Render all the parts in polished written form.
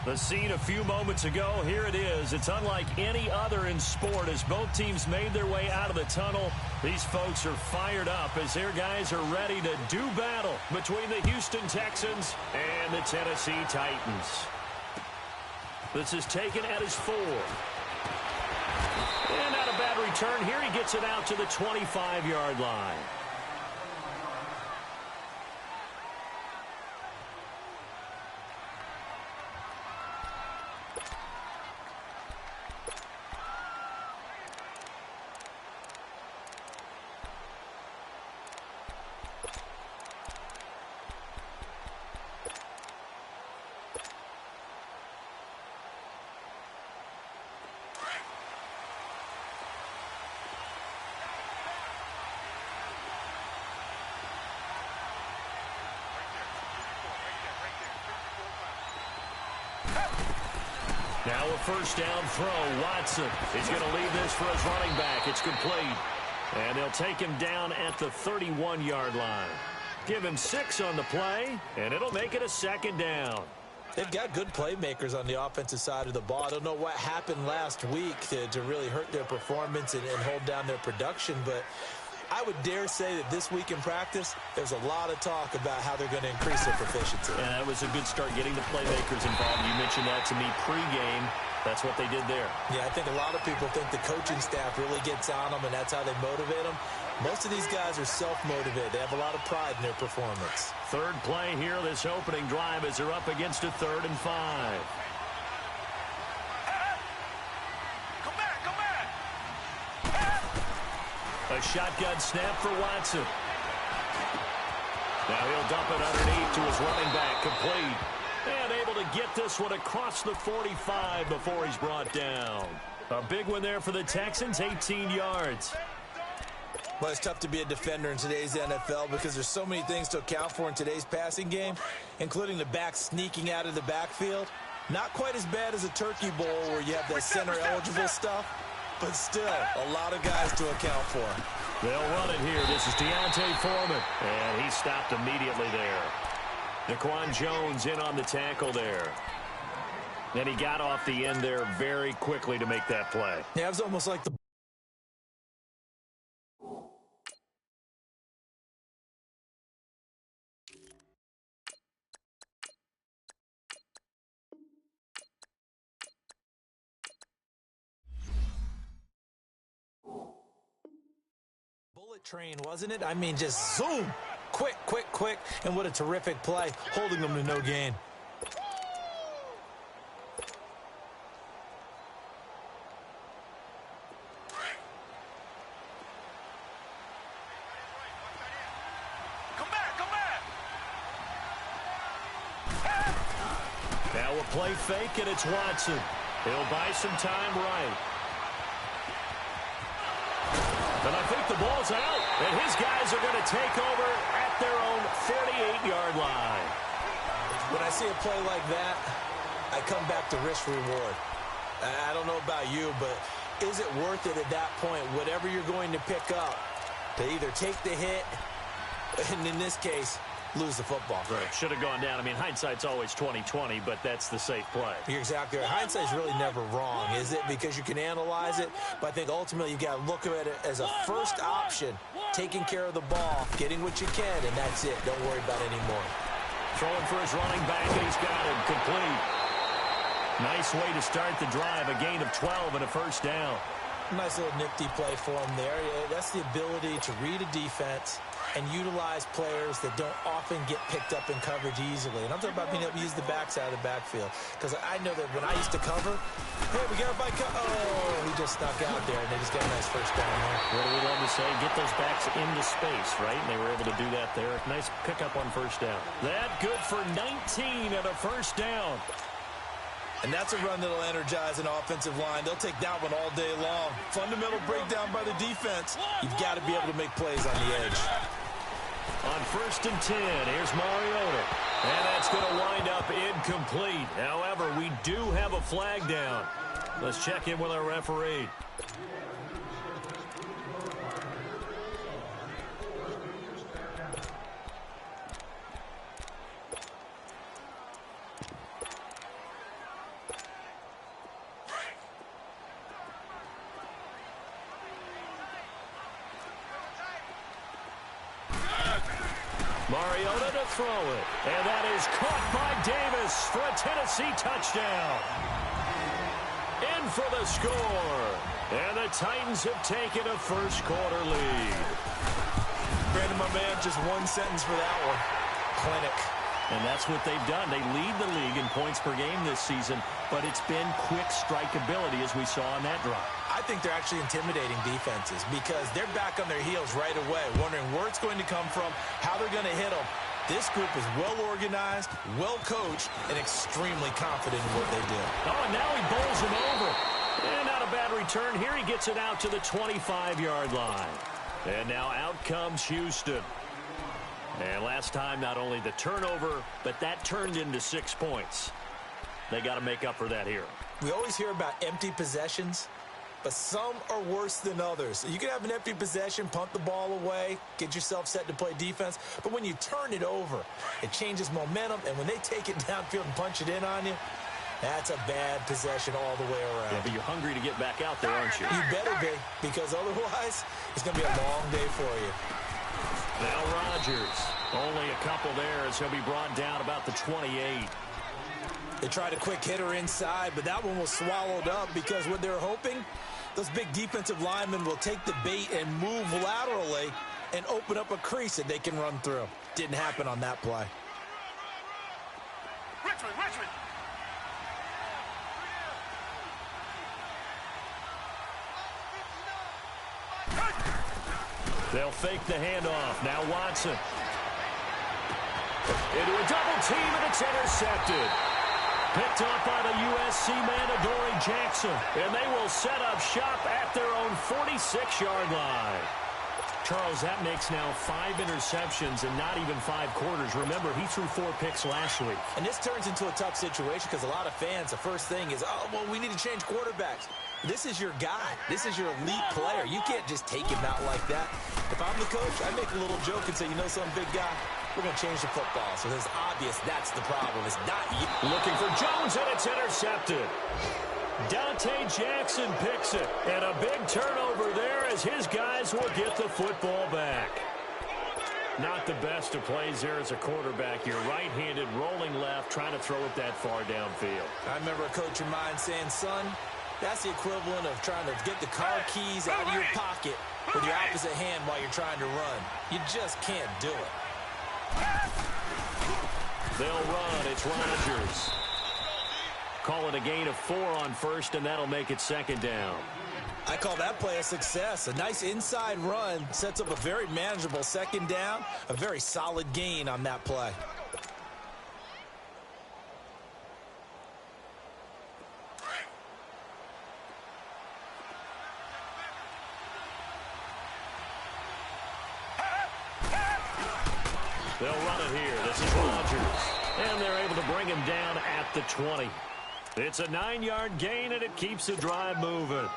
The scene a few moments ago, here it is. It's unlike any other in sport as both teams made their way out of the tunnel. These folks are fired up as their guys are ready to do battle between the Houston Texans and the Tennessee Titans. This is taken at his 4. And not a bad return here. He gets it out to the 25-yard line. Now a first down throw. Watson is going to leave this for his running back. It's complete. And they'll take him down at the 31-yard line. Give him 6 on the play, and it'll make it a second down. They've got good playmakers on the offensive side of the ball. I don't know what happened last week to really hurt their performance and hold down their production, but I would dare say that this week in practice, there's a lot of talk about how they're going to increase their proficiency. And that was a good start getting the playmakers involved. You mentioned that to me pregame. That's what they did there. Yeah, I think a lot of people think the coaching staff really gets on them, and that's how they motivate them. Most of these guys are self-motivated. They have a lot of pride in their performance. Third play here, this opening drive, as they're up against a 3rd and 5. A shotgun snap for Watson. Now he'll dump it underneath to his running back, complete. And able to get this one across the 45 before he's brought down. A big one there for the Texans, 18 yards. Well, it's tough to be a defender in today's NFL because there's so many things to account for in today's passing game, including the back sneaking out of the backfield. Not quite as bad as a turkey bowl where you have that center-eligible stuff, but still a lot of guys to account for. They'll run it here. This is Deontay Foreman, and he stopped immediately there. Daquan Jones in on the tackle there. And he got off the end there very quickly to make that play. Yeah, it was almost like the bullet train, wasn't it? I mean, just zoom. Quick, quick, quick. And what a terrific play, holding them to no gain. Now a play fake, and it's Watson. He'll buy some time right. And I think the ball's out, and his guys are going to take over at their own 48-yard line. When I see a play like that, I come back to risk-reward. I don't know about you, but is it worth it at that point, whatever you're going to pick up, to either take the hit, and in this case, lose the football? Right. Should have gone down. I mean, hindsight's always 20/20, but that's the safe play. You're exactly right. Hindsight's really never wrong, is it? Because you can analyze it, but I think ultimately you've got to look at it as a first option, taking care of the ball, getting what you can, and that's it. Don't worry about it anymore. Throwing for his running back, and he's got him complete. Nice way to start the drive, a gain of 12 and a first down. Nice little nifty play for him there. That's the ability to read a defense and utilize players that don't often get picked up in coverage easily. And I'm talking about being able to use the backside of the backfield. Because I know that when I used to cover, hey, we got a bike. Oh, he just snuck out there, and they just got a nice first down there. What do we love to say? Get those backs into space, right? And they were able to do that there. Nice pickup on first down. That good for 19 and a first down. And that's a run that'll energize an offensive line. They'll take that one all day long. Fundamental breakdown by the defense. You've got to be able to make plays on the edge. On 1st and 10, here's Mariota. And that's going to wind up incomplete. However, we do have a flag down. Let's check in with our referee. Mariota to throw it. And that is caught by Davis for a Tennessee touchdown. In for the score. And the Titans have taken a first-quarter lead. Brandon, my man, just one sentence for that one. Clinic. And that's what they've done. They lead the league in points per game this season, but it's been quick strikeability as we saw on that drive. I think they're actually intimidating defenses because they're back on their heels right away, wondering where it's going to come from, how they're going to hit them. This group is well-organized, well-coached, and extremely confident in what they do. Oh, and now he bowls him over. And not a bad return. Here he gets it out to the 25-yard line. And now out comes Houston. And last time, not only the turnover, but that turned into 6 points. They got to make up for that here. We always hear about empty possessions, but some are worse than others. You can have an empty possession, punt the ball away, get yourself set to play defense, but when you turn it over, it changes momentum, and when they take it downfield and punch it in on you, that's a bad possession all the way around. Yeah, but you're hungry to get back out there, aren't you? You better be, because otherwise, it's going to be a long day for you. Now Rodgers, only a couple there as he'll be brought down about the 28. They tried a quick hitter inside, but that one was swallowed up because what they're hoping, those big defensive linemen will take the bait and move laterally and open up a crease that they can run through. Didn't happen on that play. Richmond. They'll fake the handoff. Now Watson. Into a double team, and it's intercepted. Picked up by the USC man, Adoree Jackson. And they will set up shop at their own 46-yard line. Charles, that makes now 5 interceptions and not even 5 quarters. Remember, he threw 4 picks last week. And this turns into a tough situation because a lot of fans, the first thing is, oh, well, we need to change quarterbacks. This is your guy. This is your elite player. You can't just take him out like that. If I'm the coach, I make a little joke and say, you know something, big guy? We're going to change the football. So it's obvious that's the problem. It's not you. Looking for Jones, and it's intercepted. Dante Jackson picks it. And a big turnover there as his guys will get the football back. Not the best of plays there as a quarterback. You're right-handed, rolling left, trying to throw it that far downfield. I remember a coach of mine saying, son, that's the equivalent of trying to get the car keys out of your pocket with your opposite hand while you're trying to run. You just can't do it. They'll run. It's Rodgers. Call it a gain of 4 on first, and that'll make it second down. I call that play a success. A nice inside run sets up a very manageable second down, a very solid gain on that play. They'll run it here. This is Rodgers. And they're able to bring him down at the 20. It's a 9-yard gain, and it keeps the drive moving.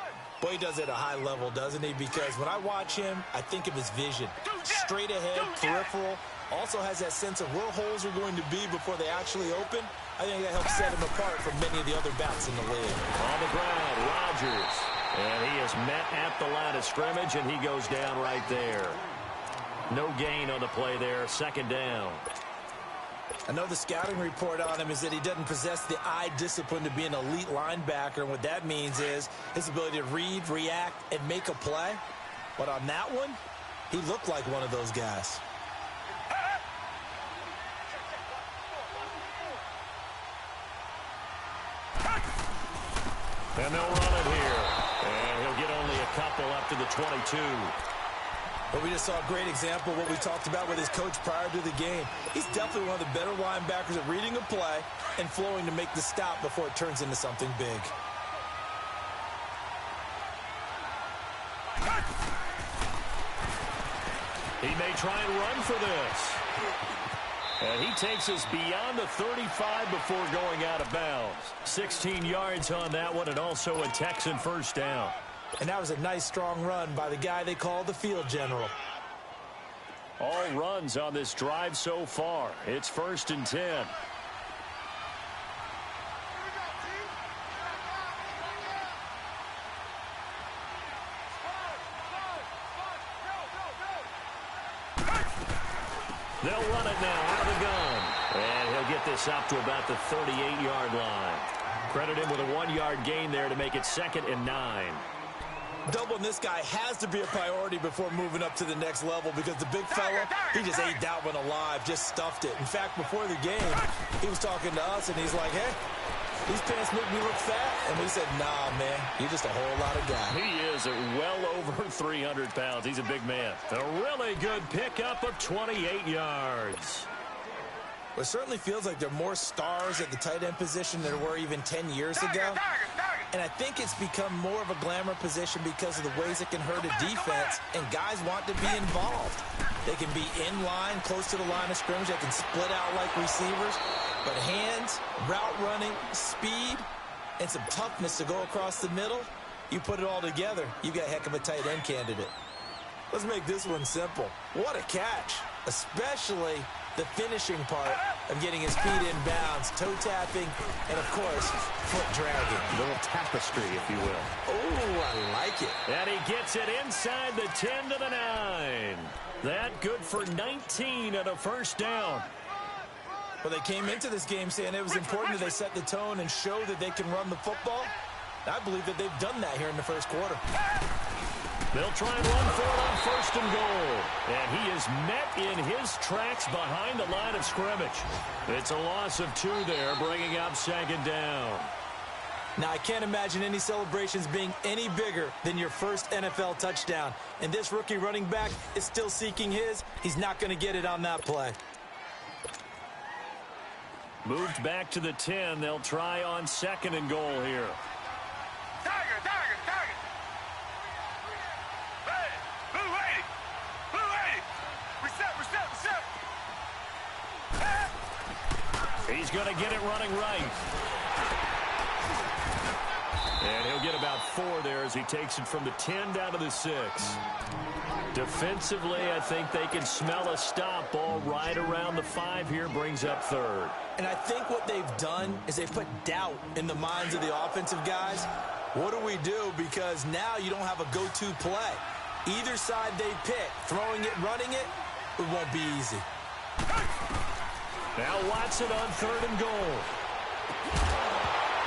Boy, he does it at a high level, doesn't he? Because when I watch him, I think of his vision. Straight ahead, peripheral. Also has that sense of where holes are going to be before they actually open. I think that helps set him apart from many of the other backs in the league. On the ground, Rodgers. And he is met at the line of scrimmage, and he goes down right there. No gain on the play there. Second down. I know the scouting report on him is that he doesn't possess the eye discipline to be an elite linebacker. And what that means is his ability to read, react, and make a play. But on that one, he looked like one of those guys. And they'll run it here. And he'll get only a couple up to the 22. But we just saw a great example of what we talked about with his coach prior to the game. He's definitely one of the better linebackers at reading a play and flowing to make the stop before it turns into something big. He may try and run for this. And he takes us beyond the 35 before going out of bounds. 16 yards on that one, and also a Texan first down. And that was a nice, strong run by the guy they call the field general. All runs on this drive so far. It's 1st and 10. They'll run it now out of the gun. And he'll get this up to about the 38-yard line. Credit him with a 1-yard gain there to make it 2nd and 9. Doubling this guy has to be a priority before moving up to the next level because the big fella, he just ate that one alive, just stuffed it. In fact, before the game, he was talking to us, and he's like, hey, these pants make me look fat. And we said, nah, man, you're just a whole lot of guy. He is at well over 300 pounds. He's a big man. A really good pickup of 28 yards. Well, it certainly feels like there are more stars at the tight end position than there were even 10 years ago. And I think it's become more of a glamour position because of the ways it can hurt a defense, and guys want to be involved. They can be in line, close to the line of scrimmage. They can split out like receivers. But hands, route running, speed, and some toughness to go across the middle, you put it all together, you got a heck of a tight end candidate. Let's make this one simple. What a catch, especially the finishing part of getting his feet in bounds, toe tapping, and of course, foot dragging. A little tapestry, if you will. Oh, I like it. And he gets it inside the 10 to the 9. That good for 19 and a first down. Well, they came into this game saying it was important that they set the tone and show that they can run the football. I believe that they've done that here in the first quarter. They'll try and run for it on 1st and goal. And he is met in his tracks behind the line of scrimmage. It's a loss of 2 there, bringing up 2nd down. Now, I can't imagine any celebrations being any bigger than your first NFL touchdown. And this rookie running back is still seeking his. He's not going to get it on that play. Moved back to the 10. They'll try on 2nd and goal here. He's going to get it running right. And he'll get about 4 there as he takes it from the 10 down to the 6. Defensively, I think they can smell a stop. Ball right around the 5 here, brings up 3rd. And I think what they've done is they put doubt in the minds of the offensive guys. What do we do? Because now you don't have a go-to play. Either side they pick, throwing it, running it, it won't be easy. Now Watson on 3rd and goal.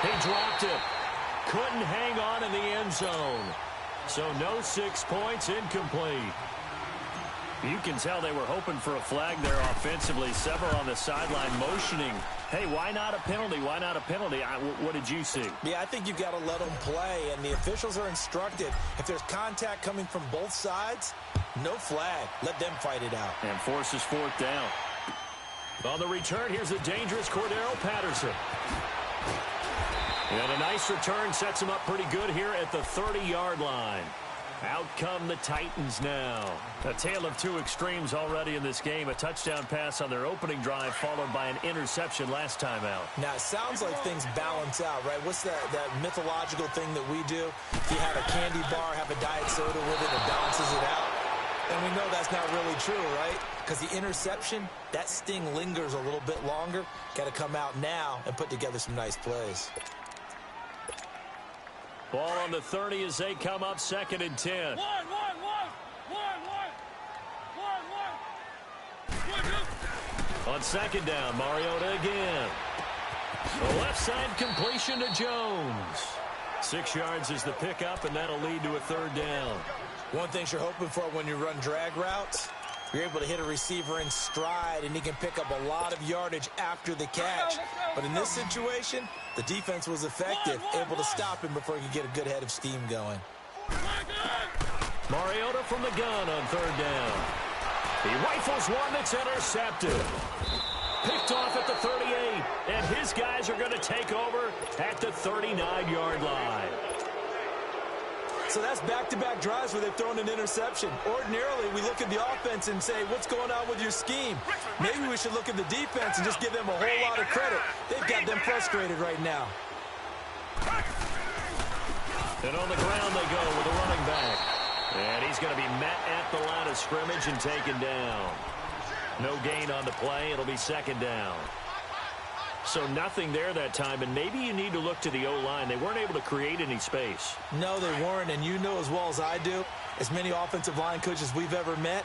He dropped it. Couldn't hang on in the end zone. So no 6 points, incomplete. You can tell they were hoping for a flag there offensively. Several on the sideline motioning. Hey, why not a penalty? Why not a penalty? What did you see? Yeah, I think you've got to let them play, and the officials are instructed. If there's contact coming from both sides, no flag. Let them fight it out. And forces 4th down. On the return, here's a dangerous Cordero Patterson. And a nice return sets him up pretty good here at the 30-yard line. Out come the Titans now. A tale of 2 extremes already in this game. A touchdown pass on their opening drive followed by an interception last time out. Now, it sounds like things balance out, right? What's that mythological thing that we do? If you have a candy bar, have a diet soda with it, it balances it out. And we know that's not really true, right? Because the interception, that sting lingers a little bit longer. Got to come out now and put together some nice plays. Ball on the 30 as they come up 2nd and 10. On 2nd down, Mariota again. The left side completion to Jones. 6 yards is the pickup, and that'll lead to a 3rd down. One thing you're hoping for when you run drag routes, you're able to hit a receiver in stride, and he can pick up a lot of yardage after the catch. But in this situation, the defense was effective, able to stop him before he could get a good head of steam going. Mariota from the gun on 3rd down. He rifles one that's intercepted. Picked off at the 38, and his guys are going to take over at the 39-yard line. So that's back-to-back drives where they've thrown an interception. Ordinarily, we look at the offense and say, what's going on with your scheme? Maybe we should look at the defense and just give them a whole lot of credit. They've got them frustrated right now. And on the ground they go with a running back. And he's going to be met at the line of scrimmage and taken down. No gain on the play. It'll be 2nd down. So nothing there that time, and maybe you need to look to the O-line. They weren't able to create any space. No, they weren't, and you know as well as I do, as many offensive line coaches we've ever met,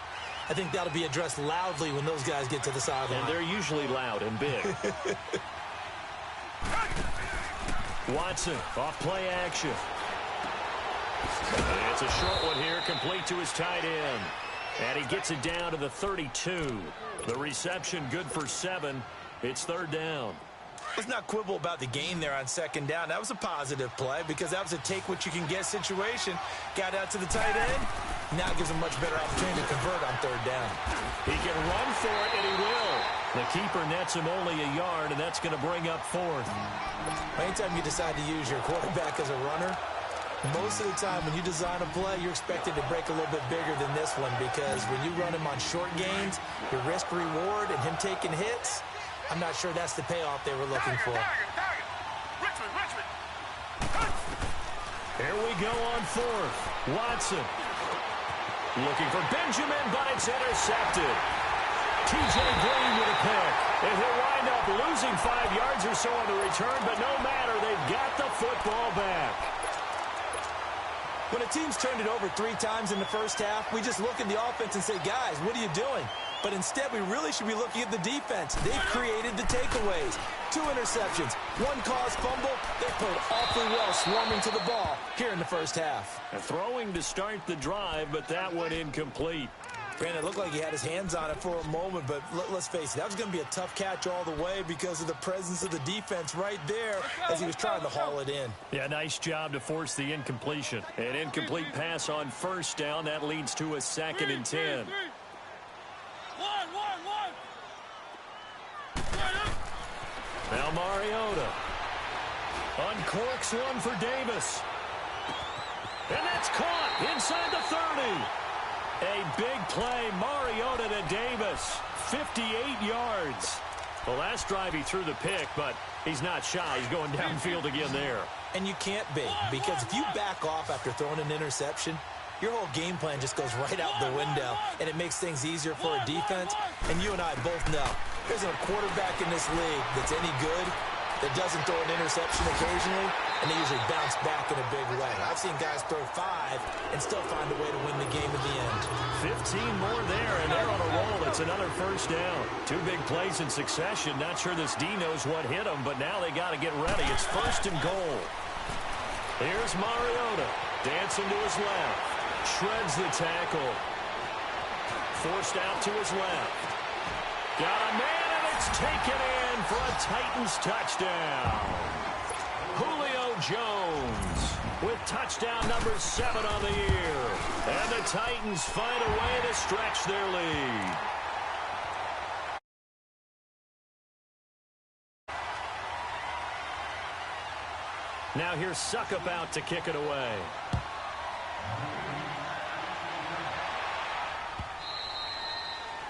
I think that'll be addressed loudly when those guys get to the sideline. And they're usually loud and big. Watson off play action. And it's a short one here, complete to his tight end. And he gets it down to the 32. The reception good for 7. It's third down. Let's not quibble about the gain there on second down. That was a positive play because that was a take-what-you-can-get situation. Got out to the tight end. Now gives him much better opportunity to convert on third down. He can run for it, and he will. The keeper nets him only a yard, and that's going to bring up fourth. Anytime you decide to use your quarterback as a runner, most of the time when you design a play, you're expected to break a little bit bigger than this one because when you run him on short gains, your risk-reward and him taking hits, I'm not sure that's the payoff they were looking for. Here we go on fourth. Watson looking for Benjamin, but it's intercepted. T.J. Green with a pick. And he'll wind up losing 5 yards or so on the return, but no matter, they've got the football back. When a team's turned it over 3 times in the first half, we just look at the offense and say, guys, what are you doing? But instead, we really should be looking at the defense. They've created the takeaways. 2 interceptions, 1 caused fumble. They played awfully well swarming to the ball here in the first half. And throwing to start the drive, but that one incomplete. Granted, it looked like he had his hands on it for a moment, but let's face it, that was going to be a tough catch all the way because of the presence of the defense right there as he was trying to haul it in. Yeah, nice job to force the incompletion. An incomplete pass on first down. That leads to a 2nd and 10. Now Mariota uncorks one for Davis. And that's caught inside the 30. A big play, Mariota to Davis, 58 yards. The last drive he threw the pick, but he's not shy. He's going downfield again there. And you can't be, because if you back off after throwing an interception, your whole game plan just goes right out the window, and it makes things easier for a defense. And you and I both know there's a quarterback in this league that's any good that doesn't throw an interception occasionally, and they usually bounce back in a big way. I've seen guys throw 5 and still find a way to win the game at the end. 15 more there, and they're on a roll. It's another first down. 2 big plays in succession. Not sure this D knows what hit him, but now they got to get ready. It's 1st and goal. Here's Mariota dancing to his left. Shreds the tackle. Forced out to his left. Got a man, and it's taken in for a Titans touchdown. Julio Jones with touchdown number 7 on the year. And the Titans find a way to stretch their lead. Now here's Suckup out to kick it away.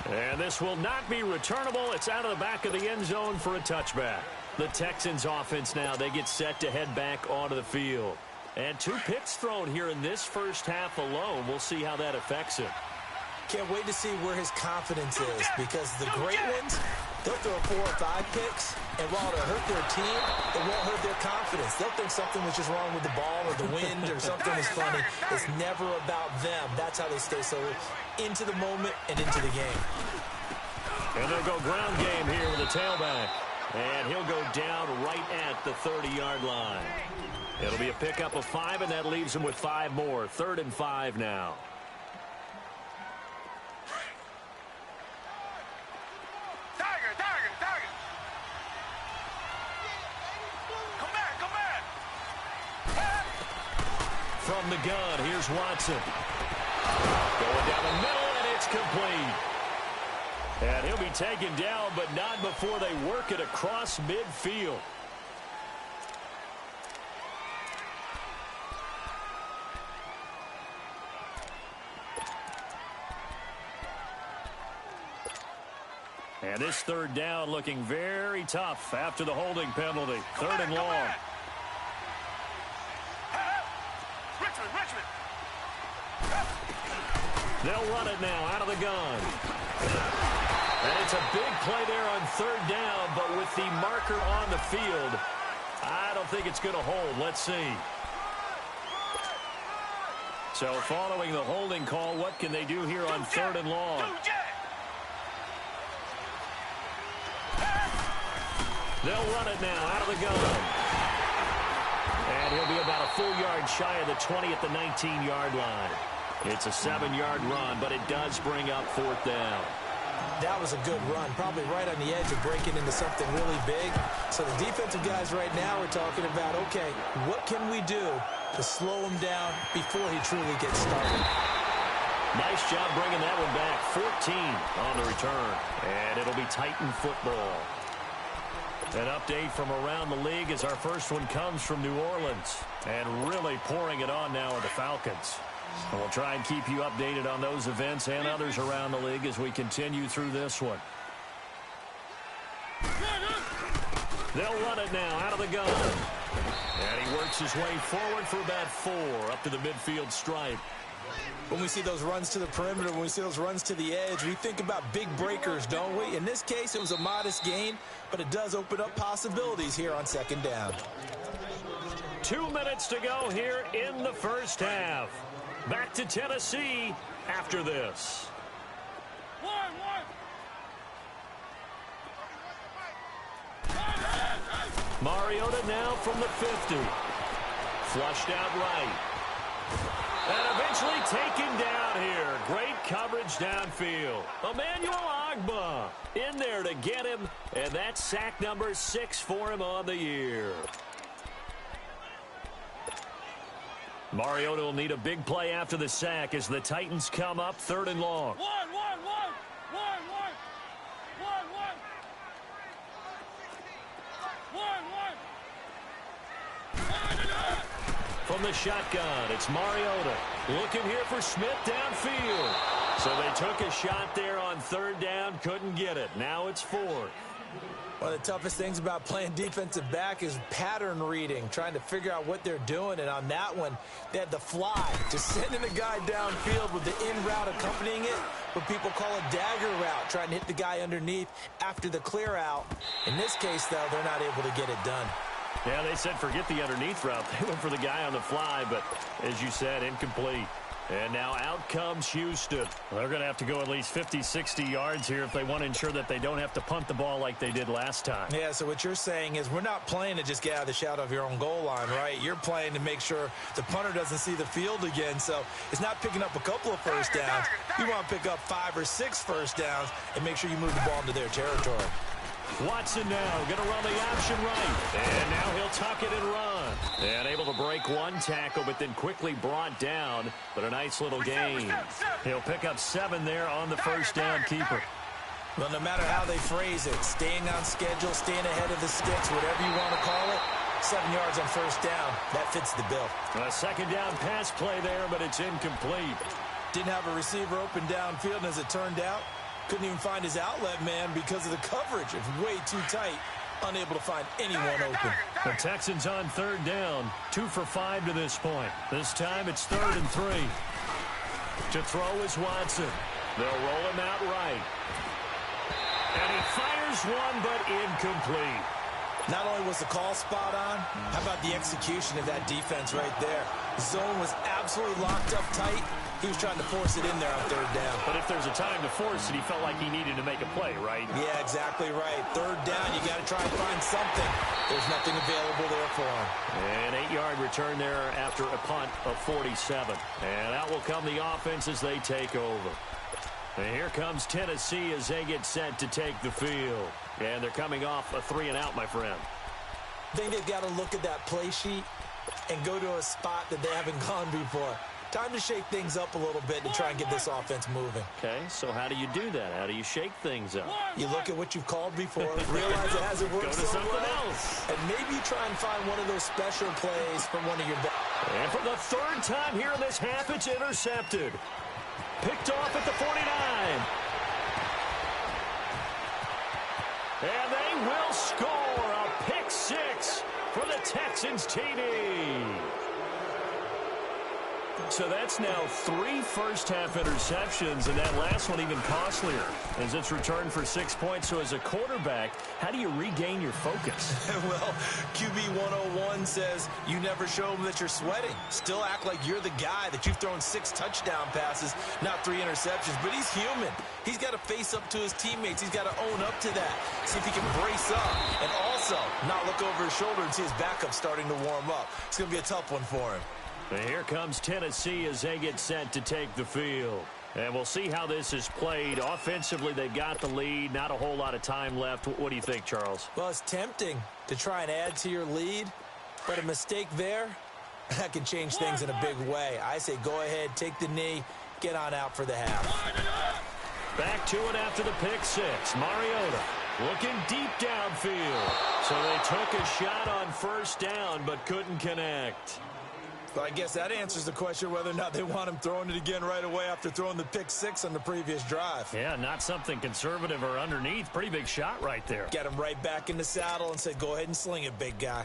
And this will not be returnable. It's out of the back of the end zone for a touchback. The Texans offense now, they get set to head back onto the field. And 2 picks thrown here in this first half alone. We'll see how that affects him. Can't wait to see where his confidence is, because the great ones, they'll throw 4 or 5 picks, and while it'll hurt their team, it won't hurt their confidence. They'll think something was just wrong with the ball or the wind or something is funny. It's never about them. That's how they stay so into the moment and into the game. And they'll go ground game here with the tailback. And he'll go down right at the 30-yard line. It'll be a pickup of 5, and that leaves him with 5 more. 3rd and 5 now. From the gun, here's Watson. Going down the middle, and it's complete. And he'll be taken down, but not before they work it across midfield. And this 3rd down looking very tough after the holding penalty. 3rd and long. They'll run it now out of the gun. And it's a big play there on 3rd down, but with the marker on the field, I don't think it's going to hold. Let's see. So following the holding call, what can they do here on 3rd and long? They'll run it now out of the gun. And he'll be about a full yard shy of the 20 at the 19-yard line. It's a 7-yard run, but it does bring up 4th down. That was a good run, probably right on the edge of breaking into something really big. So the defensive guys right now are talking about, okay, what can we do to slow him down before he truly gets started? Nice job bringing that one back. 14 on the return. And it'll be Titan football. An update from around the league as our first one comes from New Orleans. And really pouring it on now are the Falcons. And we'll try and keep you updated on those events and others around the league as we continue through this one. They'll run it now out of the gun. And he works his way forward for about 4 up to the midfield stripe. When we see those runs to the perimeter, when we see those runs to the edge, we think about big breakers, don't we? In this case, it was a modest gain, but it does open up possibilities here on 2nd down. 2 minutes to go here in the first half. Back to Tennessee after this. Mariota now from the 50. Flushed out right. And eventually taken down here. Great coverage downfield. Emmanuel Ogbah in there to get him. And that's sack number 6 for him on the year. Mariota will need a big play after the sack as the Titans come up 3rd and long. From the shotgun, it's Mariota. Looking here for Smith downfield. So they took a shot there on 3rd down, couldn't get it. Now it's 4th. One of the toughest things about playing defensive back is pattern reading, trying to figure out what they're doing. And on that one, they had the fly, just sending a guy downfield with the in route accompanying it, what people call a dagger route, trying to hit the guy underneath after the clear out. In this case, though, they're not able to get it done. Yeah, they said forget the underneath route. They went for the guy on the fly, but as you said, incomplete. And now out comes Houston. They're going to have to go at least 50, 60 yards here if they want to ensure that they don't have to punt the ball like they did last time. Yeah, so what you're saying is we're not playing to just get out of the shadow of your own goal line, right? You're playing to make sure the punter doesn't see the field again. So it's not picking up a couple of first downs. You want to pick up 5 or 6 first downs and make sure you move the ball into their territory. Watson now going to run the option right. And now he'll tuck it and run. And able to break one tackle, but then quickly brought down. But a nice little gain. He'll pick up 7 there on the first down keeper. Well, no matter how they phrase it, staying on schedule, staying ahead of the sticks, whatever you want to call it, 7 yards on first down, that fits the bill. A 2nd down pass play there, but it's incomplete. Didn't have a receiver open downfield, and as it turned out, couldn't even find his outlet man because of the coverage. It's way too tight. Unable to find anyone open. The Texans on 3rd down. 2 for 5 to this point. This time it's 3rd and 3. To throw is Watson. They'll roll him out right. And he fires one, but incomplete. Not only was the call spot on, how about the execution of that defense right there? The zone was absolutely locked up tight. He was trying to force it in there on 3rd down. But if there's a time to force it, he felt like he needed to make a play, right? Yeah, exactly right. 3rd down, you got to try and find something. There's nothing available there for him. An 8-yard return there after a punt of 47. And out will come the offense as they take over. And here comes Tennessee as they get set to take the field. And they're coming off a 3-and-out, my friend. I think they've got to look at that play sheet and go to a spot that they haven't gone before. Time to shake things up a little bit and try and get this offense moving. Okay, so how do you do that? How do you shake things up? You look at what you've called before, realize it hasn't worked so well, else. and maybe you try and find one of those special plays from one of your best. And for the 3rd time here in this half, it's intercepted. Picked off at the 49. And they will score a pick 6 for the Texans TD. So that's now 3 first-half interceptions, and that last one even costlier as it's returned for 6 points. So as a quarterback, how do you regain your focus? Well, QB 101 says you never show them that you're sweating. Still act like you're the guy, that you've thrown 6 touchdown passes, not 3 interceptions. But he's human. He's got to face up to his teammates. He's got to own up to that. See if he can brace up and also not look over his shoulder and see his backup starting to warm up. It's going to be a tough one for him. And here comes Tennessee as they get set to take the field. And we'll see how this is played. Offensively, they got the lead. Not a whole lot of time left. What do you think, Charles? Well, it's tempting to try and add to your lead, but a mistake there, that can change things in a big way. I say go ahead, take the knee, get on out for the half. Back to it after the pick six. Mariota looking deep downfield. So they took a shot on first down, but couldn't connect. Well, I guess that answers the question whether or not they want him throwing it again right away after throwing the pick six on the previous drive. Yeah, not something conservative or underneath. Pretty big shot right there. Get him right back in the saddle and said, go ahead and sling it, big guy.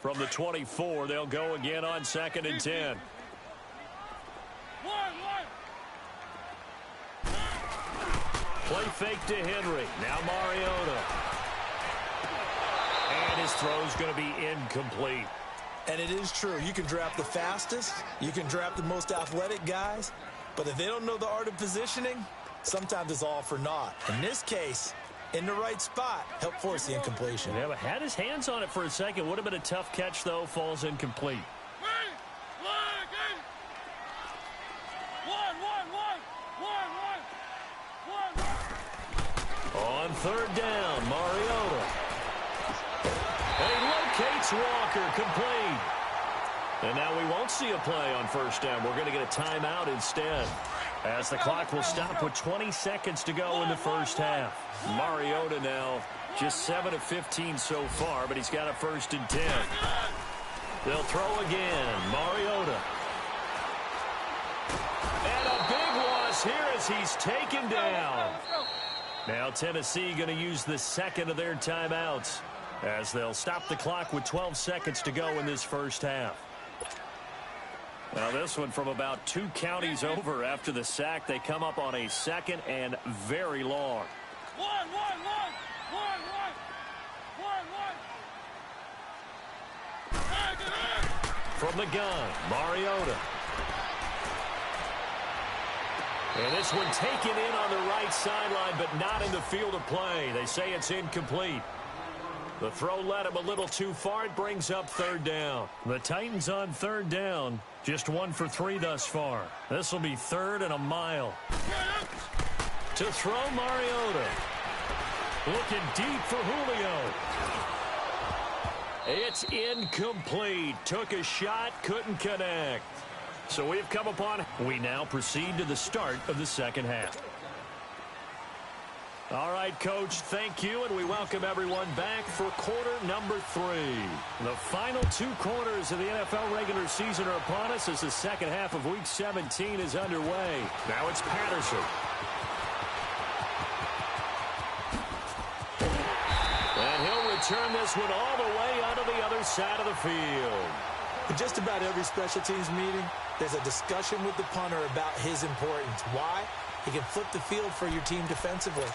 From the 24, they'll go again on 2nd and 10. Play fake to Henry. Now Mariota. And his throw's going to be incomplete. And it is true. You can draft the fastest. You can draft the most athletic guys. But if they don't know the art of positioning, sometimes it's all for naught. In this case, in the right spot, helped force the incompletion. Yeah, but had his hands on it for a second. Would have been a tough catch, though. Falls incomplete. On 3rd down, Mariota. He locates Walker, complete. And now we won't see a play on 1st down. We're going to get a timeout instead, as the clock will stop with 20 seconds to go in the first half. Mariota now just 7 of 15 so far, but he's got a 1st and 10. They'll throw again. Mariota. And a big loss here as he's taken down. Now Tennessee going to use the 2nd of their timeouts, as they'll stop the clock with 12 seconds to go in this first half. Now this one from about 2 counties over after the sack. They come up on a 2nd and very long. From the gun, Mariota. And this one taken in on the right sideline, but not in the field of play. They say it's incomplete. The throw led him a little too far. It brings up 3rd down. The Titans on 3rd down. Just 1 for 3 thus far. This will be 3rd and a mile. To throw Mariota. Looking deep for Julio. It's incomplete. Took a shot, couldn't connect. So we've come upon. We now proceed to the start of the 2nd half. All right, Coach, thank you, and we welcome everyone back for quarter number 3. The final 2 quarters of the NFL regular season are upon us as the 2nd half of Week 17 is underway. Now it's Patterson. And he'll return this one all the way onto the other side of the field. In just about every special teams meeting, there's a discussion with the punter about his importance. Why? He can flip the field for your team defensively,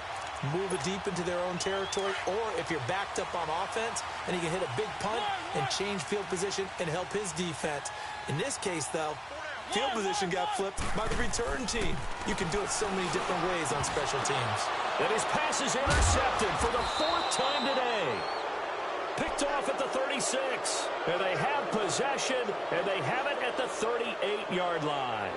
move it deep into their own territory, or if you're backed up on offense, and he can hit a big punt and change field position and help his defense. In this case, though, field position got flipped by the return team. You can do it so many different ways on special teams. And his pass is intercepted for the 4th time today. Picked off at the 36. And they have possession, and they have it at the 38-yard line.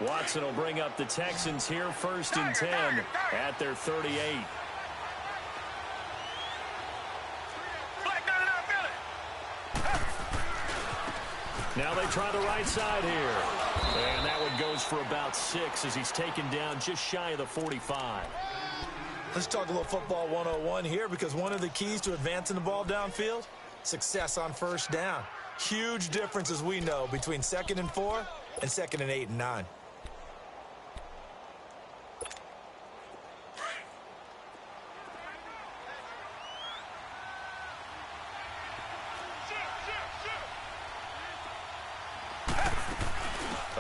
Watson will bring up the Texans here 1st and 10 at their 38. Now they try the right side here. And that one goes for about 6 as he's taken down just shy of the 45. Let's talk a little football 101 here, because one of the keys to advancing the ball downfield, success on 1st down. Huge difference, as we know, between 2nd and 4 and 2nd and 8 and 9.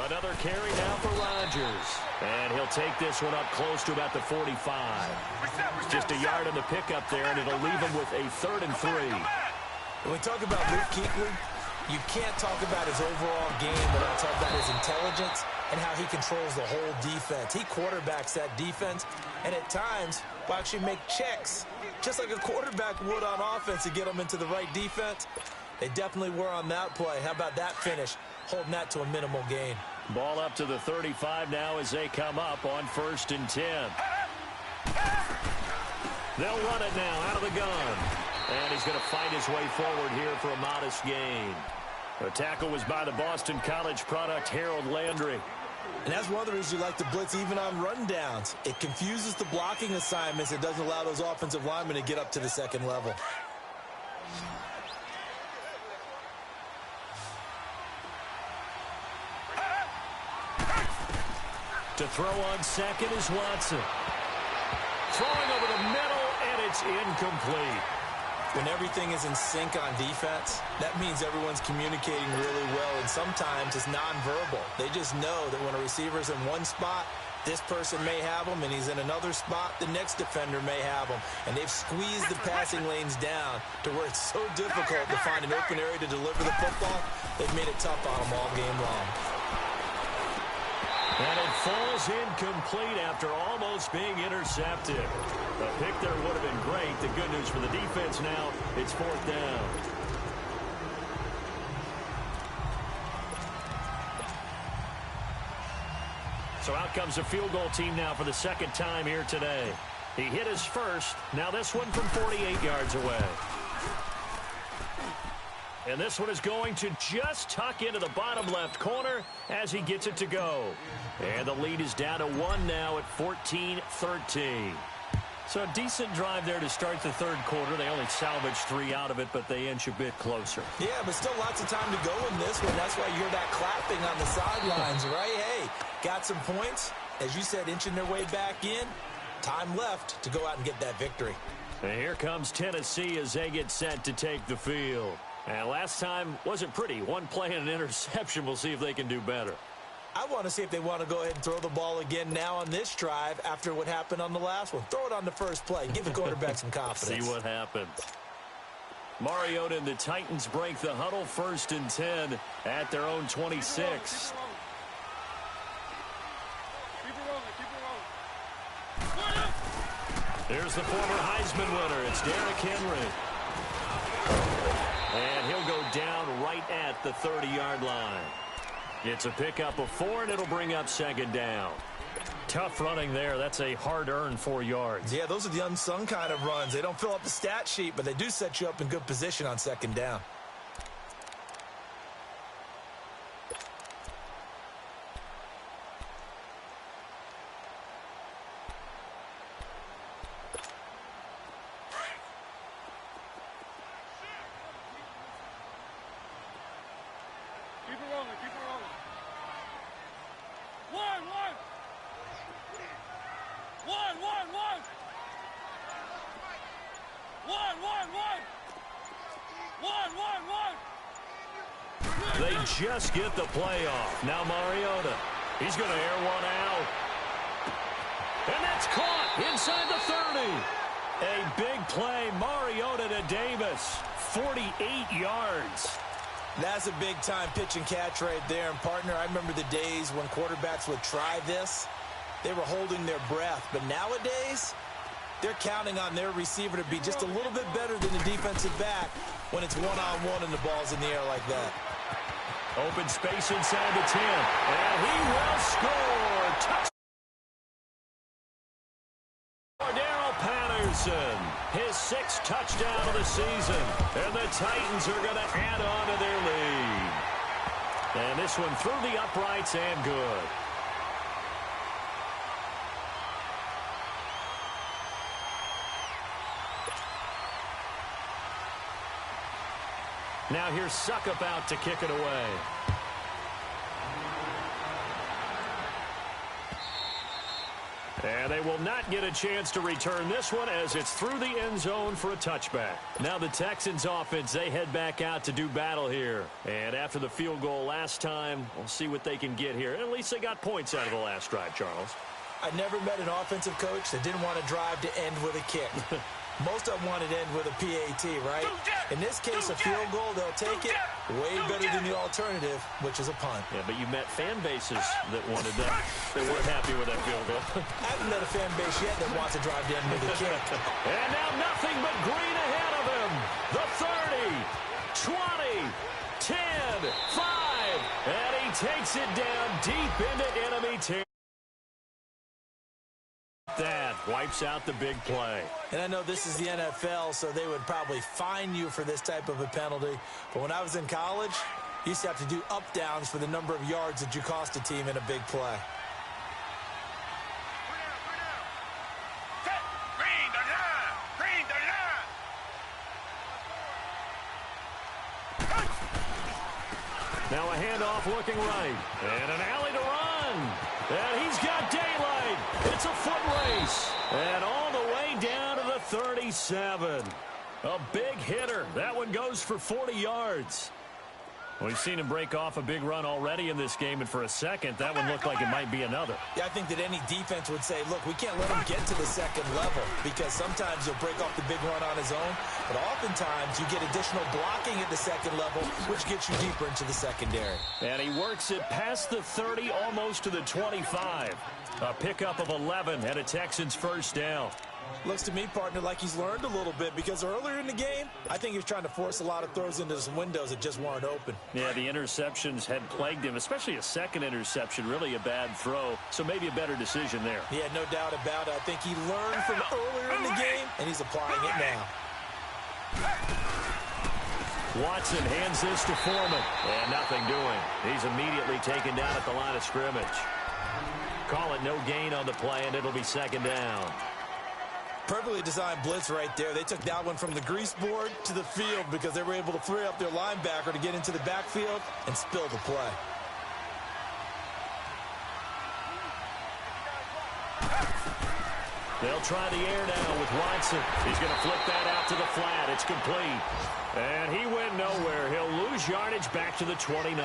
Another carry now for Rodgers. And he'll take this one up close to about the 45. Just a yard on the pickup there, and it'll leave him with a 3rd and 3. When we talk about Luke Kuechly, you can't talk about his overall game without talking about his intelligence and how he controls the whole defense. He quarterbacks that defense, and at times will actually make checks, just like a quarterback would on offense to get them into the right defense. They definitely were on that play. How about that finish, holding that to a minimal gain? Ball up to the 35 now as they come up on 1st and 10. They'll run it now out of the gun. And he's going to fight his way forward here for a modest gain. The tackle was by the Boston College product, Harold Landry. And that's one of the reasons you like to blitz even on rundowns. It confuses the blocking assignments. It doesn't allow those offensive linemen to get up to the second level. To throw on second is Watson. Throwing over the middle, and it's incomplete. When everything is in sync on defense, that means everyone's communicating really well, and sometimes it's nonverbal. They just know that when a receiver's in one spot, this person may have him, and he's in another spot, the next defender may have him. And they've squeezed the passing lanes down to where it's so difficult to find an open area to deliver the football. They've made it tough on them all game long. And it falls incomplete after almost being intercepted. The pick there would have been great. The good news for the defense now, it's 4th down. So out comes the field goal team now for the 2nd time here today. He hit his first. Now this one from 48 yards away. And this one is going to just tuck into the bottom left corner as he gets it to go. And the lead is down to 1 now at 14-13. So a decent drive there to start the 3rd quarter. They only salvaged 3 out of it, but they inch a bit closer. Yeah, but still lots of time to go in this one. That's why you hear that clapping on the sidelines, right? Hey, got some points. As you said, inching their way back in. Time left to go out and get that victory. And here comes Tennessee as they get set to take the field. And last time wasn't pretty. One play and an interception. We'll see if they can do better. I want to see if they want to go ahead and throw the ball again now on this drive after what happened on the last one. Throw it on the first play. Give the quarterback some confidence. See what happens. Mariota and the Titans break the huddle, 1st and 10 at their own 26. Here's the former Heisman winner. It's Derrick Henry. And he'll go down right at the 30-yard line. It's a pickup of 4, and it'll bring up 2nd down. Tough running there. That's a hard-earned 4 yards. Yeah, those are the unsung kind of runs. They don't fill up the stat sheet, but they do set you up in good position on 2nd down. They just get the play off. Now Mariota. He's going to air one out. And that's caught inside the 30. A big play. Mariota to Davis. 48 yards. That's a big-time pitch and catch right there. And, partner, I remember the days when quarterbacks would try this. They were holding their breath. But nowadays, they're counting on their receiver to be just a little bit better than the defensive back when it's one-on-one and the ball's in the air like that. Open space inside the 10. And he will score. Touchdown. Darrell Patterson, his 6th touchdown of the season. And the Titans are going to add on to their lead. And this one through the uprights and good. Now here's Suckup out to kick it away. And they will not get a chance to return this one as it's through the end zone for a touchback. Now the Texans offense, they head back out to do battle here. And after the field goal last time, we'll see what they can get here. At least they got points out of the last drive, Charles. I never met an offensive coach that didn't want to drive to end with a kick. Most of them want to end with a PAT, right? In this case, a field goal, they'll take it way better than the alternative, which is a punt. Yeah, but you met fan bases that wanted that. They weren't happy with that field goal. I haven't met a fan base yet that wants to drive to end with a kick. And now nothing but green ahead of him. The 30, 20, 10, 5, and he takes it down deep into enemy territory. That wipes out the big play. And I know this is the NFL, so they would probably fine you for this type of a penalty. But when I was in college, you used to have to do up-downs for the number of yards that you cost a team in a big play. Now a handoff looking right. And an alley to run. And he's got daylight. It's a foot race. And all the way down to the 37. A big hitter. That one goes for 40 yards. We've seen him break off a big run already in this game, and for a second, that one looked like it might be another. Yeah, I think that any defense would say, look, we can't let him get to the second level because sometimes he'll break off the big run on his own, but oftentimes you get additional blocking at the second level, which gets you deeper into the secondary. And he works it past the 30, almost to the 25. A pickup of 11 and a Texans first down. Looks to me, partner, like he's learned a little bit because earlier in the game, I think he was trying to force a lot of throws into some windows that just weren't open. Yeah, the interceptions had plagued him, especially a second interception, really a bad throw, so maybe a better decision there. Yeah, no doubt about it. I think he learned from earlier in the game, and he's applying it now. Watson hands this to Foreman, and nothing doing. He's immediately taken down at the line of scrimmage. Call it no gain on the play, and it'll be second down. Perfectly designed blitz right there. They took that one from the grease board to the field because they were able to free up their linebacker to get into the backfield and spill the play. They'll try the air now with Watson. He's going to flip that out to the flat. It's complete. And he went nowhere. He'll lose yardage back to the 29.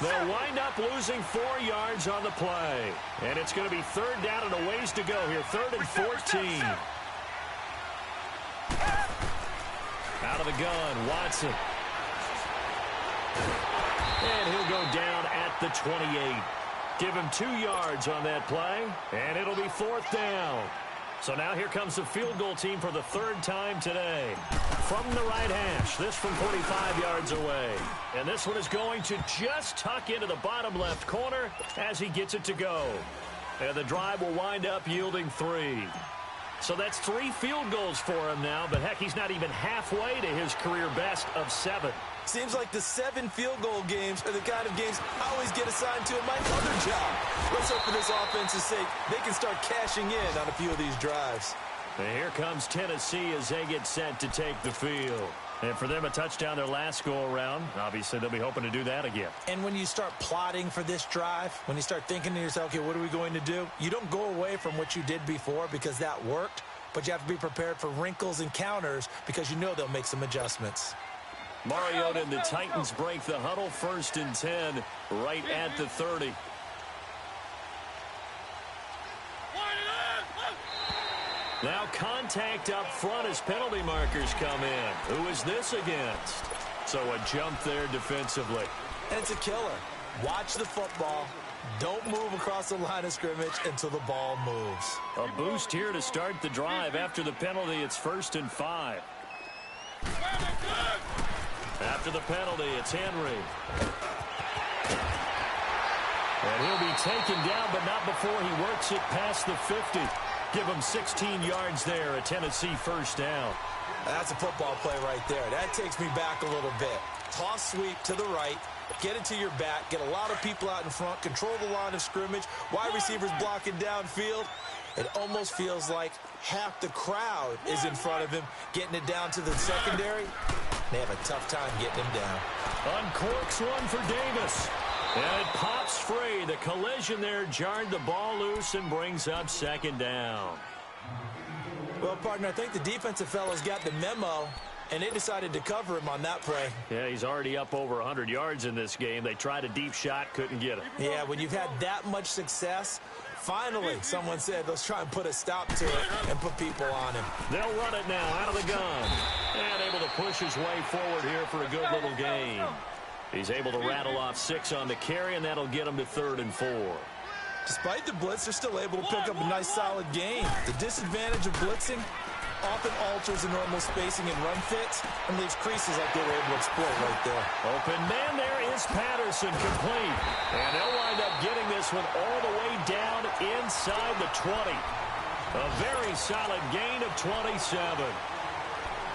They'll wind up losing 4 yards on the play. And it's going to be third down and a ways to go here. 3rd and 14. Out of the gun, Watson. And he'll go down at the 28. Give him 2 yards on that play, and it'll be 4th down. So now here comes the field goal team for the 3rd time today. From the right hash, this from 45 yards away. And this one is going to just tuck into the bottom left corner as he gets it to go. And the drive will wind up yielding 3. So that's 3 field goals for him now, but heck, he's not even halfway to his career best of 7. Seems like the 7 field goal games are the kind of games I always get assigned to in my other job. Let's hope for this offense's sake they can start cashing in on a few of these drives. And here comes Tennessee as they get set to take the field. And for them, a touchdown their last go-around. Obviously, they'll be hoping to do that again. And when you start plotting for this drive, when you start thinking to yourself, okay, what are we going to do? You don't go away from what you did before because that worked, but you have to be prepared for wrinkles and counters because you know they'll make some adjustments. Mariota and the Titans break the huddle, 1st and 10, right at the 30. Now contact up front as penalty markers come in. Who is this against? So a jump there defensively. And it's a killer. Watch the football. Don't move across the line of scrimmage until the ball moves. A boost here to start the drive. After the penalty, it's 1st and 5. After the penalty, it's Henry. And he'll be taken down, but not before he works it past the 50. Give him 16 yards there, a Tennessee 1st down. That's a football play right there. That takes me back a little bit. Toss sweep to the right, get it to your back, get a lot of people out in front, control the line of scrimmage, wide receivers blocking downfield. It almost feels like half the crowd is in front of him, getting it down to the secondary. They have a tough time getting him down. Uncorks one for Davis. And it pops free. The collision there jarred the ball loose and brings up second down. Well, partner, I think the defensive fellows got the memo, and they decided to cover him on that play. Yeah, he's already up over 100 yards in this game. They tried a deep shot, couldn't get it. Yeah, when you've had that much success, finally, someone said, let's try and put a stop to it and put people on him. They'll run it now out of the gun. And able to push his way forward here for a good little gain. He's able to rattle off 6 on the carry, and that'll get him to 3rd and 4. Despite the blitz, they're still able to pick up a nice, solid gain. The disadvantage of blitzing often alters the normal spacing and run fits and leaves creases like they were able to exploit right there. Open man there is Patterson, complete. And they'll wind up getting this one all the way down inside the 20. A very solid gain of 27.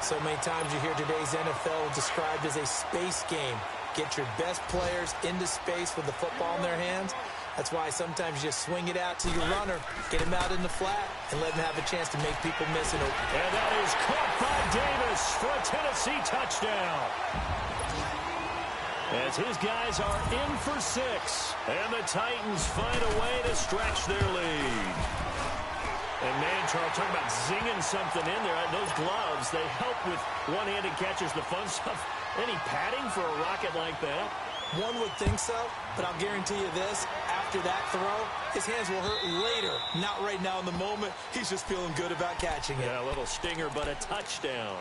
So many times you hear today's NFL described as a space game. Get your best players into space with the football in their hands. That's why sometimes you just swing it out to your runner, get him out in the flat, and let him have a chance to make people miss it. And that is caught by Davis for a Tennessee touchdown. As his guys are in for 6, and the Titans find a way to stretch their lead. And man, Charles, talking about zinging something in there. Those gloves, they help with one-handed catches, the fun stuff. Any padding for a rocket like that? One would think so, but I'll guarantee you this. After that throw, his hands will hurt later. Not right now in the moment. He's just feeling good about catching it. Yeah, a little stinger, but a touchdown.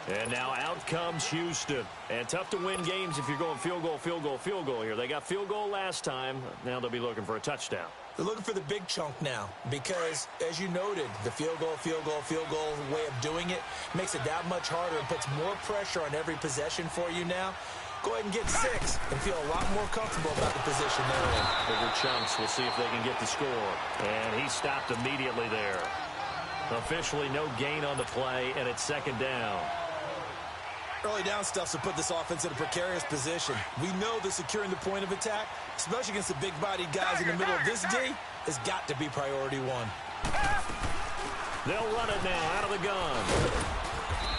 And now out comes Houston. And tough to win games if you're going field goal, field goal, field goal here. They got field goal last time. Now they'll be looking for a touchdown. They're looking for the big chunk now because, as you noted, the field goal way of doing it makes it that much harder and puts more pressure on every possession for you now. Go ahead and get 6 and feel a lot more comfortable about the position they're in. Bigger chunks. We'll see if they can get the score. And he stopped immediately there. Officially no gain on the play, and it's second down. Early down stuff to put this offense in a precarious position. We know that securing the point of attack, especially against the big-bodied guys in the middle of this D, has got to be priority 1. They'll run it now out of the gun.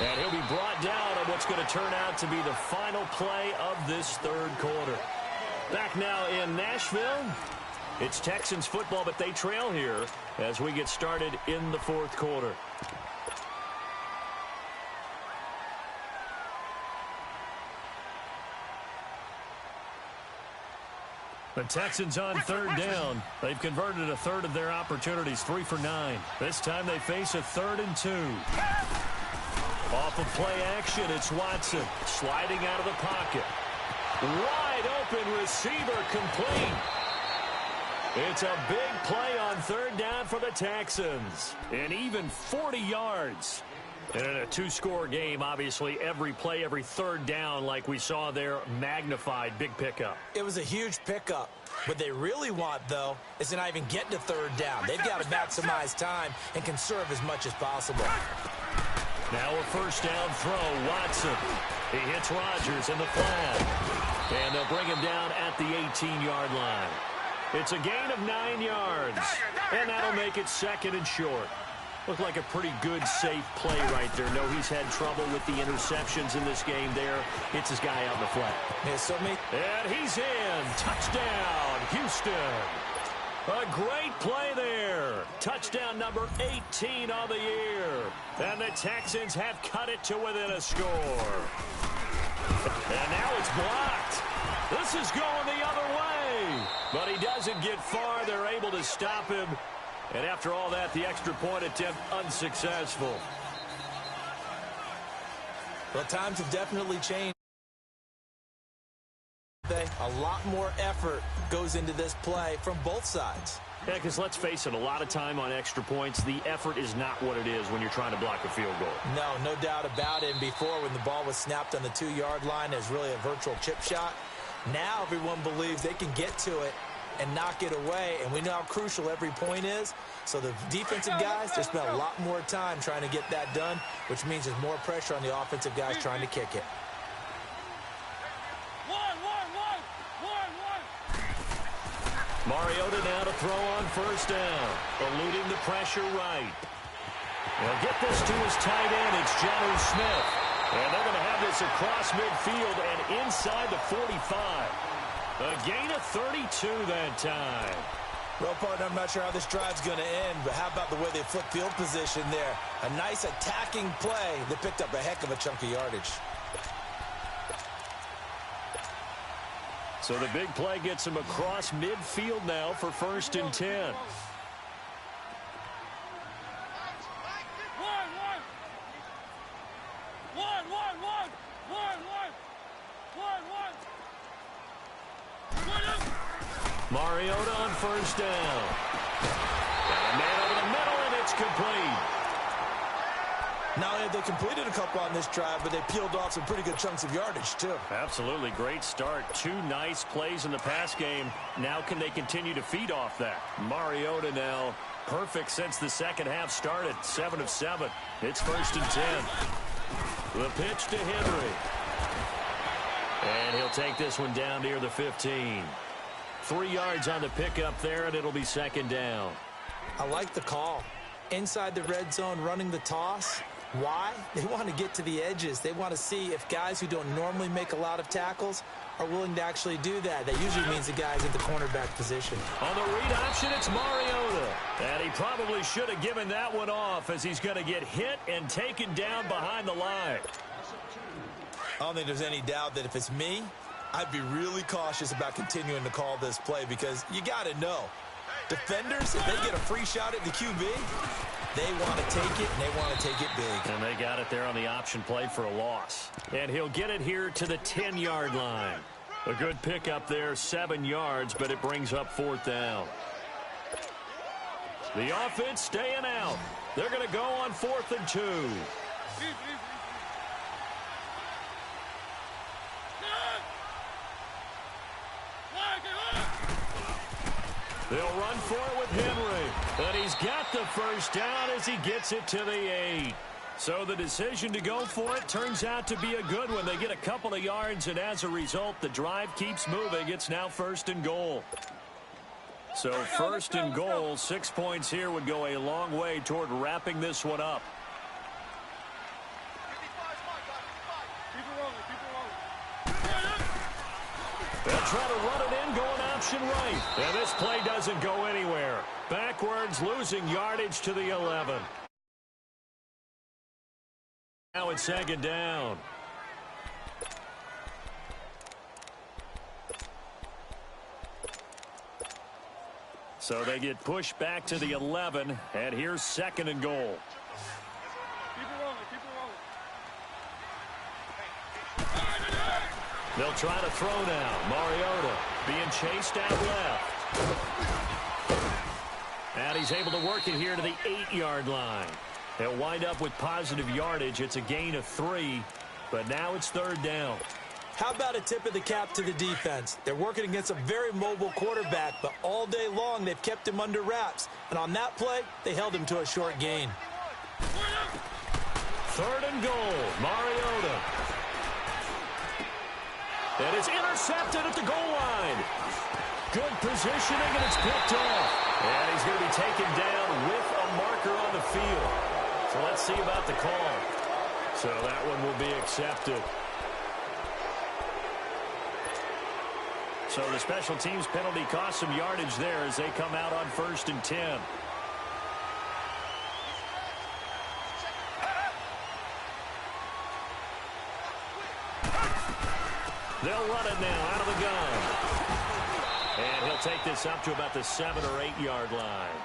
And he'll be brought down on what's going to turn out to be the final play of this 3rd quarter. Back now in Nashville. It's Texans football, but they trail here as we get started in the 4th quarter. The Texans on 3rd down. They've converted a third of their opportunities, 3 for 9. This time they face a 3rd and 2. Off of play action, it's Watson sliding out of the pocket. Wide open receiver, complete. It's a big play on 3rd down for the Texans. And even 40 yards. And in a 2-score game, obviously, every play, every 3rd down, like we saw there, magnified, big pickup. It was a huge pickup. What they really want, though, is to not even get to 3rd down. They've got to maximize time and conserve as much as possible. Now a 1st down throw, Watson. He hits Rodgers in the flat. And they'll bring him down at the 18-yard line. It's a gain of 9 yards. And that'll make it 2nd and short. Looked like a pretty good, safe play right there. No, he's had trouble with the interceptions in this game there. Hits his guy out in the flat. And he's in. Touchdown, Houston. A great play there. Touchdown number 18 on the year. And the Texans have cut it to within a score. And now it's blocked. This is going the other way. But he doesn't get far. They're able to stop him. And after all that, the extra point attempt unsuccessful. Well, times have definitely changed. A lot more effort goes into this play from both sides. Yeah, because let's face it, a lot of time on extra points, the effort is not what it is when you're trying to block a field goal. No doubt about it. And before, when the ball was snapped on the 2-yard line, it was really a virtual chip shot. Now everyone believes they can get to it and knock it away, and we know how crucial every point is. So the defensive guys, they spent a lot more time trying to get that done, which means there's more pressure on the offensive guys trying to kick it. Mariota now to throw on 1st down, eluding the pressure right. They'll get this to his tight end. It's Jonnu Smith. And they're going to have this across midfield and inside the 45. A gain of 32 that time. Well, partner, I'm not sure how this drive's going to end, but how about the way they flip field position there? A nice attacking play that picked up a heck of a chunk of yardage. So the big play gets him across midfield now for 1st and 10. Mariota on 1st down. And a man over the middle, and it's complete. Not only have they completed a couple on this drive, but they peeled off some pretty good chunks of yardage, too. Absolutely. Great start. 2 nice plays in the pass game. Now can they continue to feed off that? Mariota now perfect since the second half started. 7 of 7. It's 1st and 10. The pitch to Henry. And he'll take this one down near the 15. 3 yards on the pickup there, and it'll be 2nd down. I like the call. Inside the red zone, running the toss. Why? They want to get to the edges. They want to see if guys who don't normally make a lot of tackles are willing to actually do that. That usually means the guy's at the cornerback position. On the read option, it's Mariota. And he probably should have given that one off as he's going to get hit and taken down behind the line. I don't think there's any doubt that if it's me, I'd be really cautious about continuing to call this play because you got to know. Defenders, if they get a free shot at the QB, they want to take it, and they want to take it big. And they got it there on the option play for a loss. And he'll get it here to the 10-yard line. A good pickup there, 7 yards, but it brings up 4th down. The offense staying out. They're going to go on 4th and 2. They'll run for it with Henry. And he's got the 1st down as he gets it to the 8. So the decision to go for it turns out to be a good one. They get a couple of yards, and as a result, the drive keeps moving. It's now 1st and goal. So 1st and goal, 6 points here would go a long way toward wrapping this one up. They'll try to run it in, going option right. And this play doesn't go anywhere. Backwards, losing yardage to the 11. Now it's 2nd down. So they get pushed back to the 11, and here's 2nd and goal. They'll try to throw now. Mariota being chased out left. And he's able to work it here to the 8-yard line. They'll wind up with positive yardage. It's a gain of 3, but now it's 3rd down. How about a tip of the cap to the defense? They're working against a very mobile quarterback, but all day long they've kept him under wraps. And on that play, they held him to a short gain. 3rd and goal. Mariota. And it's intercepted at the goal line. Good positioning, and it's picked off. And he's going to be taken down with a marker on the field. So let's see about the call. So that one will be accepted. So the special teams penalty cost some yardage there as they come out on 1st and 10. They'll run it now out of the gun. And he'll take this up to about the 7 or 8-yard line.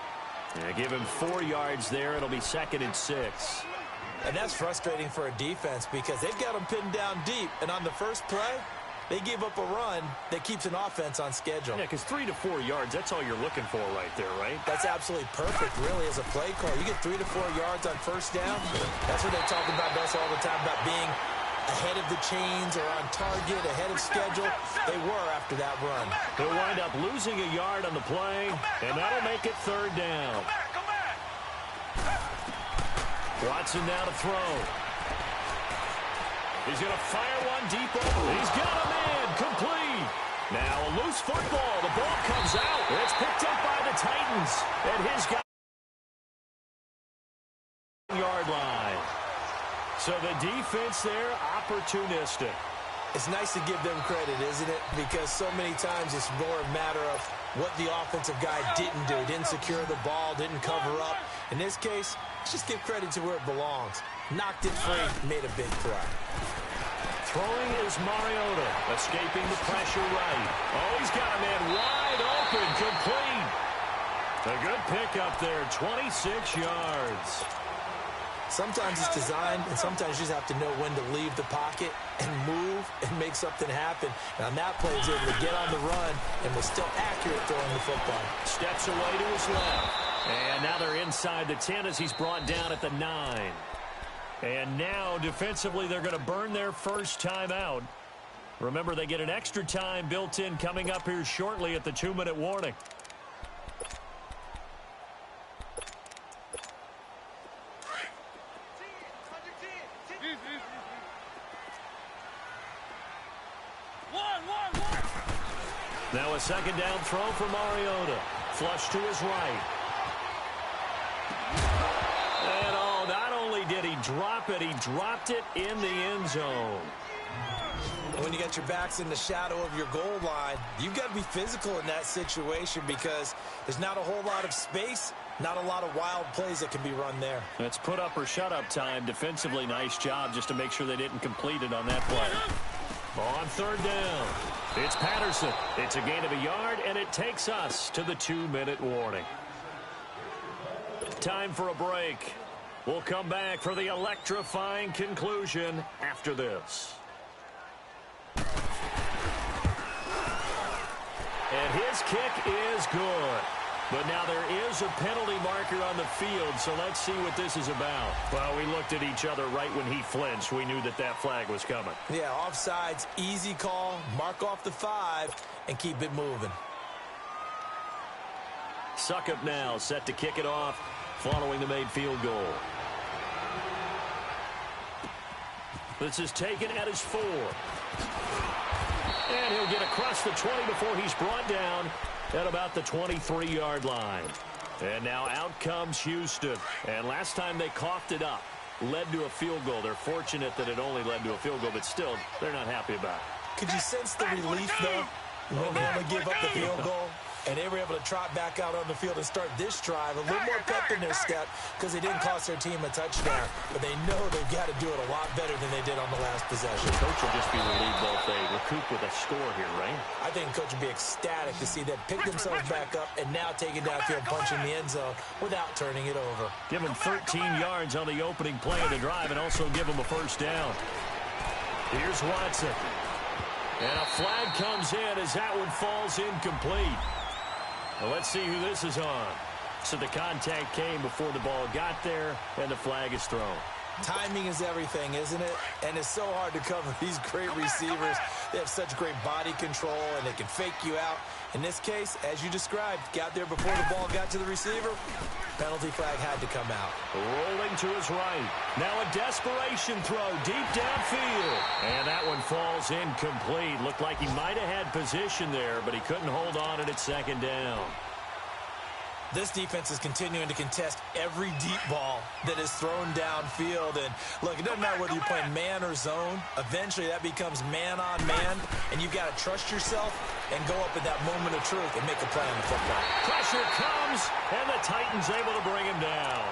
And give him 4 yards there. It'll be 2nd and 6. And that's frustrating for a defense because they've got them pinned down deep. And on the first play, they give up a run that keeps an offense on schedule. Yeah, because 3 to 4 yards, that's all you're looking for right there, right? That's absolutely perfect, really, as a play call. You get 3 to 4 yards on 1st down. That's what they talk about us all the time, about being ahead of the chains or on target, ahead of schedule. They were after that run. They'll wind up losing a yard on the play, and that'll make it 3rd down. Watson now to throw. He's going to fire one deep over. He's got a man complete. Now a loose football. The ball comes out. It's picked up by the Titans. And his guy yard line. So the defense there, opportunistic. It's nice to give them credit, isn't it? Because so many times it's more a matter of what the offensive guy didn't do. Didn't secure the ball, didn't cover up. In this case, let's just give credit to where it belongs. Knocked it free, made a big play. Throwing is Mariota, escaping the pressure right. Oh, he's got a man wide open, complete. A good pickup there, 26 yards. Sometimes it's designed, and sometimes you just have to know when to leave the pocket and move and make something happen. And on that play, he was able to get on the run and was still accurate throwing the football. Steps away to his left. And now they're inside the 10 as he's brought down at the 9. And now, defensively, they're going to burn their first time out. Remember, they get an extra time built in coming up here shortly at the 2-minute warning. Now a second down throw for Mariota. Flush to his right. And oh, not only did he drop it, he dropped it in the end zone. When you got your backs in the shadow of your goal line, you've got to be physical in that situation because there's not a whole lot of space, not a lot of wild plays that can be run there. It's put up or shut up time. Defensively, nice job just to make sure they didn't complete it on that play. On third down, it's Patterson. It's a gain of a yard, and it takes us to the 2-minute warning. Time for a break. We'll come back for the electrifying conclusion after this. And his kick is good. But now there is a penalty marker on the field, so let's see what this is about. Well, we looked at each other right when he flinched. We knew that that flag was coming. Yeah, offsides, easy call. Mark off the 5 and keep it moving. Succop now set to kick it off following the made field goal. This is taken at his 4. And he'll get across the 20 before he's brought down at about the 23-yard line. And now out comes Houston. And last time they coughed it up, led to a field goal. They're fortunate that it only led to a field goal, but still, they're not happy about it. Could you sense the relief, though, when they only give up the field goal? And they were able to trot back out on the field and start this drive. A little more pep in their step because they didn't cost their team a touchdown. But they know they've got to do it a lot better than they did on the last possession. The coach will just be relieved though if they recoup with a score here, right? I think the coach will be ecstatic to see them pick themselves back up and now take it downfield, punching the end zone without turning it over. Give them 13 yards on the opening play of the drive and also give them a first down. Here's Watson. And a flag comes in as that one falls incomplete. Well, let's see who this is on. So the contact came before the ball got there, and the flag is thrown. Timing is everything, isn't it? And it's so hard to cover these great receivers. They have such great body control, and they can fake you out. In this case, as you described, got there before the ball got to the receiver. Penalty flag had to come out. Rolling to his right. Now a desperation throw deep downfield. And that one falls incomplete. Looked like he might have had position there, but he couldn't hold on at second down. This defense is continuing to contest every deep ball that is thrown downfield. And, look, it doesn't matter whether you're playing man or zone. Eventually, that becomes man-on-man, and you've got to trust yourself and go up at that moment of truth and make a play on the football. Pressure comes, and the Titans able to bring him down.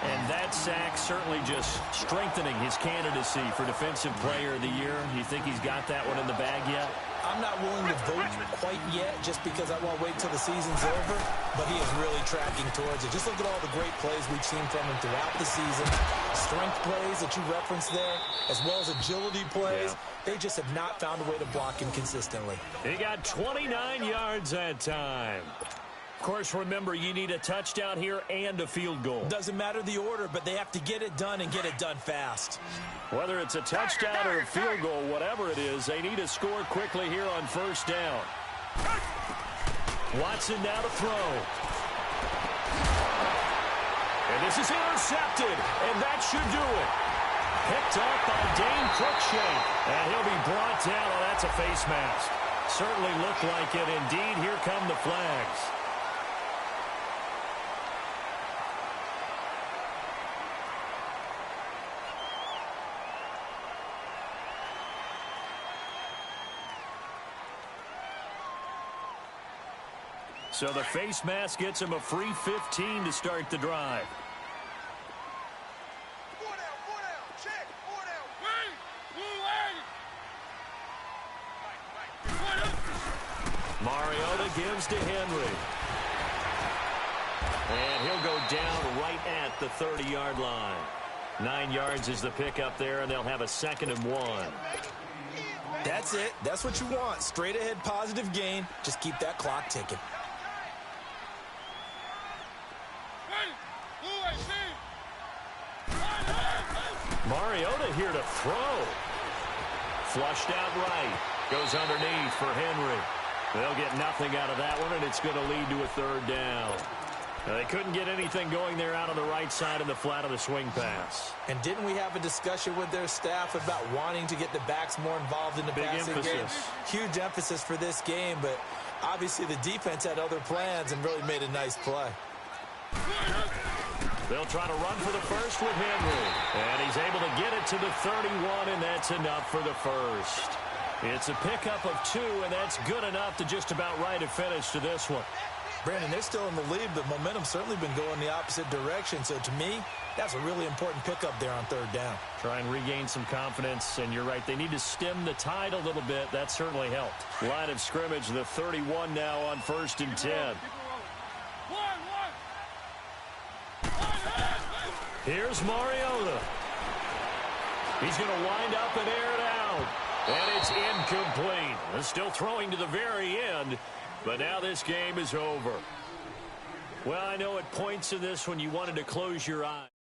And that sack certainly just strengthening his candidacy for Defensive Player of the Year. You think he's got that one in the bag yet? I'm not willing to vote quite yet just because I want to wait till the season's over, but he is really tracking towards it. Just look at all the great plays we've seen from him throughout the season. Strength plays that you referenced there, as well as agility plays. Yeah. They just have not found a way to block him consistently. He got 29 yards that time. Of course, remember, you need a touchdown here and a field goal. Doesn't matter the order, but they have to get it done and get it done fast. Whether it's a touchdown or a field goal, whatever it is, they need to score quickly here on first down. Watson now to throw. And this is intercepted, and that should do it. Picked up by Dane Cruikshank, and he'll be brought down. Oh, that's a face mask. Certainly looked like it. Indeed, here come the flags. So the face mask gets him a free 15 to start the drive. Mariota gives to Henry. And he'll go down right at the 30-yard line. 9 yards is the pickup there, and they'll have a 2nd and 1. That's it. That's what you want. Straight ahead positive gain. Just keep that clock ticking. Mariota here to throw. Flushed out right. Goes underneath for Henry. They'll get nothing out of that one, and it's going to lead to a 3rd down. Now, they couldn't get anything going there out on the right side of the flat of the swing pass. And didn't we have a discussion with their staff about wanting to get the backs more involved in the passing game? Huge emphasis for this game, but obviously the defense had other plans and really made a nice play. They'll try to run for the first with Henry. And he's able to get it to the 31, and that's enough for the first. It's a pickup of 2, and that's good enough to just about write a finish to this one. Brandon, they're still in the lead, but momentum's certainly been going the opposite direction. So to me, that's a really important pickup there on 3rd down. Try and regain some confidence, and you're right. They need to stem the tide a little bit. That certainly helped. Line of scrimmage, the 31 now on 1st and 10. Here's Mariota. He's going to wind up and air it out. And it's incomplete. They're still throwing to the very end, but now this game is over. Well, I know at points in this when you wanted to close your eyes.